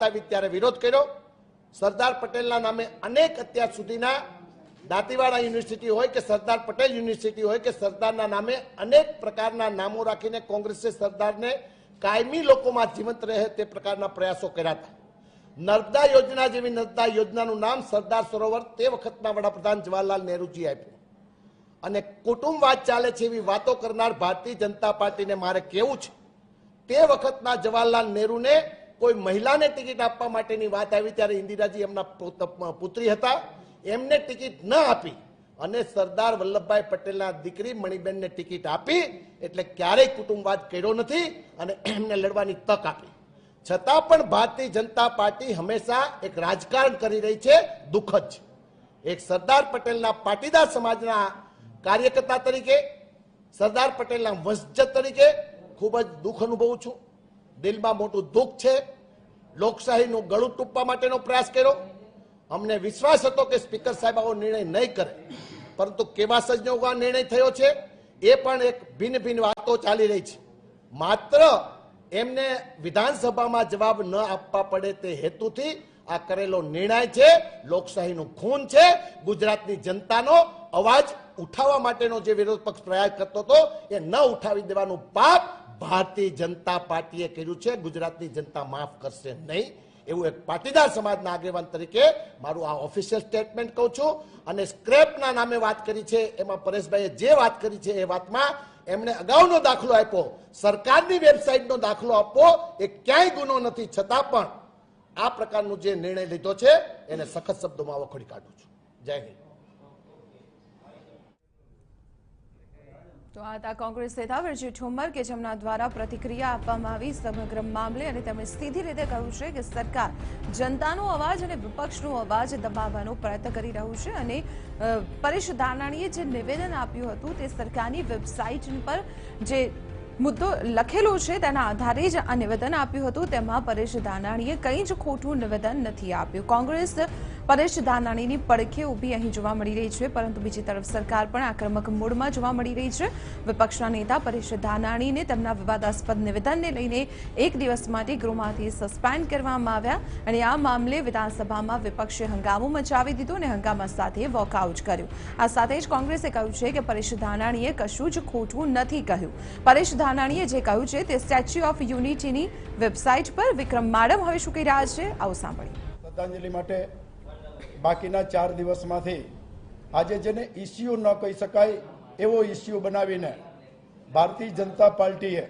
ત્યારે વિરોધ કર્યો। સરદાર પટેલના નામે અનેક અત્યાર સુધીના દાંતીવાડા યુનિવર્સિટી હોય કે સરદાર પટેલ યુનિવર્સિટી હોય કે સરદારના નામે અનેક પ્રકારના નામો રાખીને કોંગ્રેસે સરદારને કાયમી લોકોમાં જીવંત રહે તે પ્રકારના પ્રયાસો કર્યા હતા। નર્મદા યોજના જેવી નર્મદા યોજનાનું નામ સરદાર સરોવર તે વખતના વડાપ્રધાન જવાહરલાલ નહેરુજી આપ્યું અને કુટુંબવાદ ચાલે છે એવી વાતો કરનાર ભારતીય જનતા પાર્ટીને મારે કહેવું છે, તે વખતના જવાહરલાલ નહેરુને કોઈ મહિલાને ટિકિટ આપવા માટેની વાત આવી ત્યારે ઇન્દિરાજી એમના પુત્રી હતા, એમને ટિકિટ ન આપી અને સરદાર વલ્લભભાઈ પટેલના દીકરી મણિબેનને ટિકિટ આપી, એટલે ક્યારેય કુટુંબવાદ કર્યો નથી અને એમને લડવાની તક આપી। છતાં પણ ભારતીય જનતા પાર્ટી હંમેશા એક રાજકારણ કરી રહી છે, દુઃખદ છે। એક સરદાર પટેલના પાટીદાર સમાજના કાર્યકર્તા તરીકે, સરદાર પટેલના વંશજ તરીકે ખૂબ જ દુઃખ અનુભવું છું। દિલમાં મોટું દુઃખ છે। લોકશાહીનું ગળું ટૂંપવા માટેનો પ્રયાસ કર્યો। અમને વિશ્વાસ હતો કે સ્પીકર સાહેબ આવો નિર્ણય નહીં કરે, પરંતુ કેવા સંજોગોમાં નિર્ણય થયો છે એ પણ એક ભિન્ન ભિન્ન વાતો ચાલી રહી છે। માત્ર એમને વિધાનસભામાં જવાબ ન આપવા પડે તે હેતુથી આ કરેલો નિર્ણય છે। લોકશાહીનું ખૂન છે। ગુજરાતની જનતાનો અવાજ ઉઠાવવા માટેનો જે વિરોધ પક્ષ પ્રયાસ કરતો હતો એ ન ઉઠાવી દેવાનું પાપ ભારતીય જનતા પાર્ટીએ કર્યું છે। ગુજરાતની જનતા માફ કરશે નહીં, એવું એક પાટીદાર સમાજના આગેવાન તરીકે મારું આ ઓફિશિયલ સ્ટેટમેન્ટ કહું છું। અને સ્ક્રેપના નામે વાત કરી છે, એમાં પરેશભાઈએ જે વાત કરી છે એ વાતમાં એમણે અગાઉનો દાખલો આપ્યો, સરકારની વેબસાઇટનો દાખલો આપવો એ ક્યાંય ગુનો નથી, છતાં પણ આ પ્રકારનો જે નિર્ણય લીધો છે એને સખત શબ્દોમાં વખોડી કાઢું છું। જય હિન્દ। તો આ હતા કોંગ્રેસ નેતા વિરજી ઠુમ્મર કે જેમના દ્વારા પ્રતિક્રિયા આપવામાં આવી સમગ્ર મામલે અને તેમણે સીધી રીતે કહ્યું છે કે સરકાર જનતાનો અવાજ અને વિપક્ષનો અવાજ દબાવવાનો પ્રયત્ન કરી રહ્યું છે અને પરેશ ધાનાણીએ જે નિવેદન આપ્યું હતું તે સરકારની વેબસાઇટ પર જે મુદ્દો લખેલો છે તેના આધારે જ આ નિવેદન આપ્યું હતું। તેમાં પરેશ ધાનાણીએ કંઈ જ ખોટું નિવેદન નથી આપ્યું। કોંગ્રેસ પરેશ ધાનાણીની પડખે ઊભી અહીં જોવા મળી રહી છે, પરંતુ બીજી તરફ સરકાર પણ આક્રમક મૂડમાં જોવા મળી રહી છે। વિપક્ષના નેતા પરેશ ધાનાણીને તેમના વિવાદાસ્પદ નિવેદનને લઈને એક દિવસ માટે ગૃહમાંથી સસ્પેન્ડ કરવામાં આવ્યા અને આ મામલે વિધાનસભામાં વિપક્ષે હંગામો મચાવી દીધો અને હંગામા સાથે વોકઆઉટ કર્યું। આ સાથે જ કોંગ્રેસે કહ્યું છે કે પરેશ ધાનાણીએ કશું જ ખોટું નથી કહ્યું। પરેશ ધાનાણીએ જે કહ્યું છે તે સ્ટેચ્યુ ઓફ યુનિટીની વેબસાઇટ પર વિક્રમ માડમ હવે શું કહી રહ્યા છે, આવો સાંભળીએ। શ્રદ્ધાંજલિ માટે બાકીના 4 દિવસમાંથી આજે જેને ઇસ્યુ ન કહી શકાય એવો ઇસ્યુ બનાવીને ભારતીય જનતા પાર્ટીએ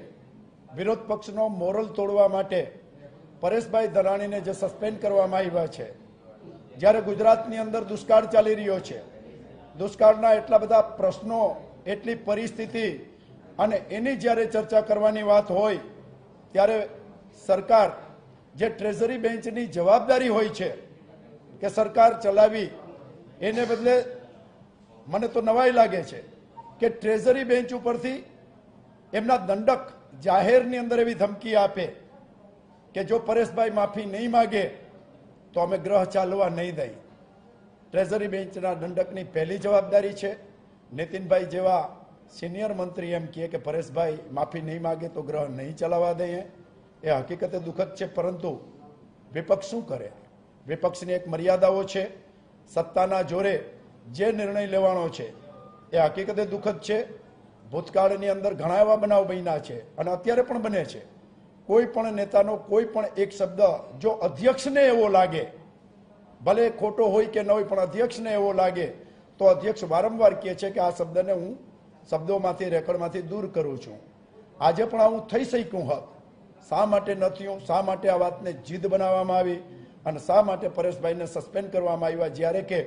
વિરોધ પક્ષનો મોરલ તોડવા માટે પરેશભાઈ ધાનાણીને જે સસ્પેન્ડ કરવામાં આવ્યા છે, જ્યારે ગુજરાતની અંદર દુષ્કાળ ચાલી રહ્યો છે, દુષ્કાળના એટલા બધા પ્રશ્નો, એટલી પરિસ્થિતિ અને એની જ્યારે ચર્ચા કરવાની વાત હોય ત્યારે સરકાર જે ટ્રેઝરી બેન્ચની જવાબદારી હોય છે કે સરકાર ચલાવી, એને બદલે મને તો નવાઈ લાગે છે કે ટ્રેઝરી બેન્ચ ઉપરથી એમના દંડક જાહેરની અંદર એવી ધમકી આપે કે જો પરેશભાઈ માફી નહીં માગે તો અમે ગ્રહ ચાલવા નહીં દઈ। ટ્રેઝરી બેન્ચના દંડકની પહેલી જવાબદારી છે, નીતિનભાઈ જેવા સિનિયર મંત્રી એમ કહે કે પરેશભાઈ માફી નહીં માગે તો ગ્રહ નહીં ચલાવવા દઈએ, એ હકીકતે દુઃખદ છે। પરંતુ વિપક્ષ શું કરે? વિપક્ષની એક મર્યાદાઓ છે। સત્તાના જોરે જે નિર્ણય લેવાનો છે એ હકીકતે દુઃખદ છે। ભૂતકાળની અંદર ઘણા એવા બનાવ બન્યા છે અને અત્યારે પણ બને છે। કોઈ પણ નેતાનો કોઈ પણ એક શબ્દ જો અધ્યક્ષને એવો લાગે, ભલે ખોટો હોય કે ન હોય, પણ અધ્યક્ષને એવો લાગે તો અધ્યક્ષ વારંવાર કહે છે કે આ શબ્દને હું શબ્દોમાંથી, રેકોર્ડમાંથી દૂર કરું છું। આજે પણ આવું થઈ શક્યું હોત, શા માટે ન થયું? શા માટે આ વાતને જીદ બનાવવામાં આવી અને શા માટે પરેશભાઈને સસ્પેન્ડ કરવામાં આવ્યા? જ્યારે કે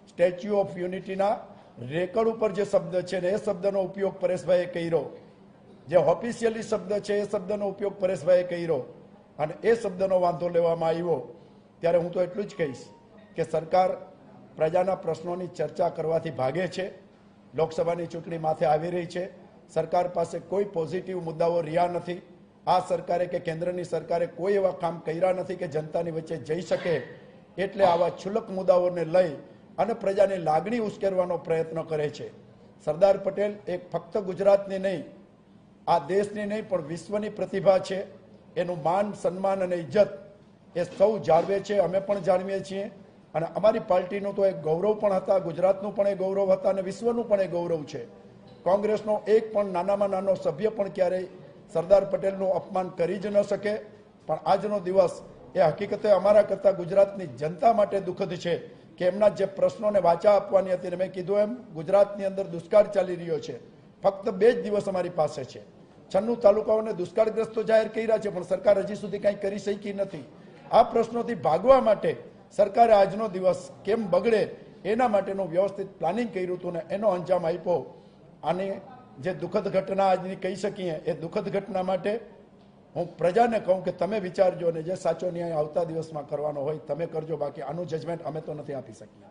સ્ટેચ્યુ ઓફ યુનિટીના રેકોર્ડ ઉપર જે શબ્દ છે ને એ શબ્દનો ઉપયોગ પરેશભાઈએ કર્યો, જે ઓફિશિયલી શબ્દ છે એ શબ્દનો ઉપયોગ પરેશભાઈએ કર્યો અને એ શબ્દનો વાંધો લેવામાં આવ્યો, ત્યારે હું તો એટલું જ કહીશ કે સરકાર પ્રજાના પ્રશ્નોની ચર્ચા કરવાથી ભાગે છે। લોકસભાની ચૂંટણી માથે આવી રહી છે, સરકાર પાસે કોઈ પોઝિટિવ મુદ્દાઓ રહ્યા નથી। આ સરકારે કે કેન્દ્રની સરકારે કોઈ એવા કામ કર્યા નથી કે જનતાની વચ્ચે જઈ શકે, એટલે આવા છુલક મુદ્દાઓને લઈ અને પ્રજાની લાગણી ઉશ્કેરવાનો પ્રયત્ન કરે છે। સરદાર પટેલ એક ફક્ત ગુજરાતની નહીં, આ દેશની નહીં પણ વિશ્વની પ્રતિભા છે। એનું માન, સન્માન અને ઇજ્જત એ સૌ જાળવે છે, અમે પણ જાણવીએ છીએ. અને અમારી પાર્ટીનું તો એક ગૌરવ પણ હતા, ગુજરાતનું પણ એ ગૌરવ હતા અને વિશ્વનું પણ એ ગૌરવ છે. કોંગ્રેસનો એક પણ નાનામાં નાનો સભ્ય પણ ક્યારેય સરદાર પટેલનું અપમાન કરી જ ન શકે. પણ આજનો દિવસ એ હકીકતે અમારા કરતાં ગુજરાતની જનતા માટે દુઃખદ છે કે એમના જે પ્રશ્નોને વાચા આપવાની હતી, મેં કીધું એમ ગુજરાતની અંદર દુષ્કાળ ચાલી રહ્યો છે. ફક્ત 2 જ દિવસ અમારી પાસે છે. 96 તાલુકાઓને દુષ્કાળગ્રસ્ત જાહેર કર્યા છે, પણ સરકાર હજી સુધી કંઈ કરી શકી નથી. આ પ્રશ્નોથી ભાગવા માટે સરકારે આજનો દિવસ કેમ બગડે એના માટેનું વ્યવસ્થિત પ્લાનિંગ કર્યું હતું ને એનો અંજામ આપ્યો. આની જે દુઃખદ ઘટના આજની કહી શકીએ, એ દુઃખદ ઘટના માટે હું પ્રજાને કહું કે તમે વિચારજો અને જે સાચો ન્યાય આવતા દિવસમાં કરવાનો હોય તમે કરજો. બાકી આનું જજમેન્ટ અમે તો નથી આપી શકીએ.